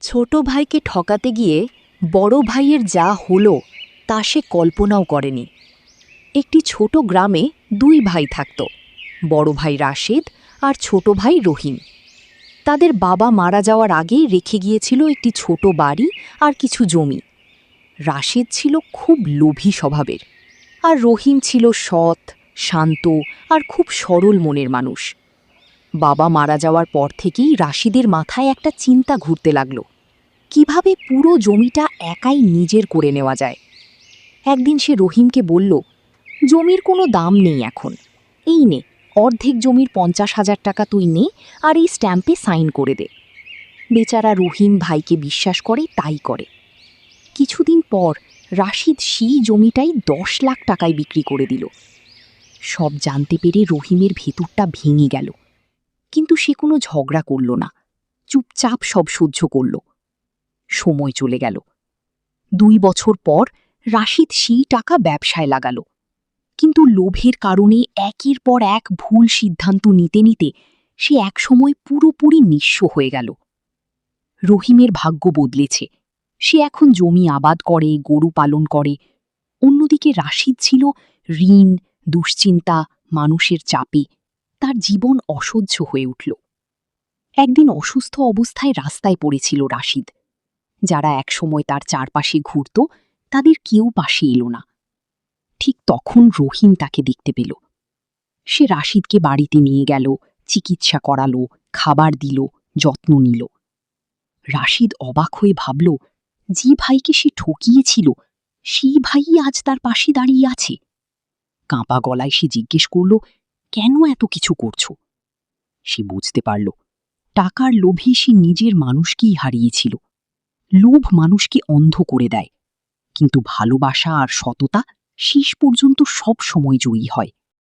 ছোট ভাইকে ঠকাতে গিয়ে বড় ভাইয়ের যা হলো তা সে কল্পনাও করেনি। একটি ছোট গ্রামে দুই ভাই থাকত, বড় ভাই রাশেদ আর ছোট ভাই রহিম। তাদের বাবা মারা যাওয়ার আগেই রেখে গিয়েছিল একটি ছোট বাড়ি আর কিছু জমি। রাশেদ ছিল খুব লোভী স্বভাবের, আর রহিম ছিল সৎ, শান্ত আর খুব সরল মনের মানুষ। বাবা মারা যাওয়ার পর থেকেই রাশিদের মাথায় একটা চিন্তা ঘুরতে লাগল, কিভাবে পুরো জমিটা একাই নিজের করে নেওয়া যায়। একদিন সে রহিমকে বলল, জমির কোনো দাম নেই এখন, এই নে অর্ধেক জমির 50,000 টাকা তুই নে আর এই স্ট্যাম্পে সাইন করে দে। বেচারা রহিম ভাইকে বিশ্বাস করে তাই করে। কিছুদিন পর রাশিদ সেই জমিটাই 10 লাখ টাকায় বিক্রি করে দিল। সব জানতে পেরে রহিমের ভেতরটা ভেঙে গেল, কিন্তু সে কোনো ঝগড়া করল না, চুপচাপ সব সহ্য করল। সময় চলে গেল। 2 বছর পর রাশিদ সেই টাকা ব্যবসায় লাগালো, কিন্তু লোভের কারণে একের পর এক ভুল সিদ্ধান্ত নিতে নিতে সে একসময় পুরোপুরি নিঃস্ব হয়ে গেল। রহিমের ভাগ্য বদলেছে, সে এখন জমি আবাদ করে, গরু পালন করে। অন্যদিকে রাশিদ ছিল ঋণ, দুশ্চিন্তা, মানুষের চাপে। তার জীবন অসহ্য হয়ে উঠল। একদিন অসুস্থ অবস্থায় রাস্তায় পড়েছিল রাশিদ। যারা একসময় তার চারপাশে ঘুরত তাদের কেউ পাশে এলো না। ঠিক তখন রহিম তাকে দেখতে পেল। সে রাশিদকে বাড়িতে নিয়ে গেল, চিকিৎসা করালো, খাবার দিল, যত্ন নিল। রাশিদ অবাক হয়ে ভাবল, যে ভাইকে সে ঠকিয়েছিল সেই ভাইই আজ তার পাশে দাঁড়িয়ে আছে। কাঁপা গলায় সে জিজ্ঞেস করল, কেন এত কিছু করছো? সে বুঝতে পারল, টাকার লোভে সে নিজের মানুষকেই হারিয়েছিল। লোভ মানুষকে অন্ধ করে দেয়, কিন্তু ভালোবাসা আর সততা শেষ পর্যন্ত সব সময় জয়ী হয়।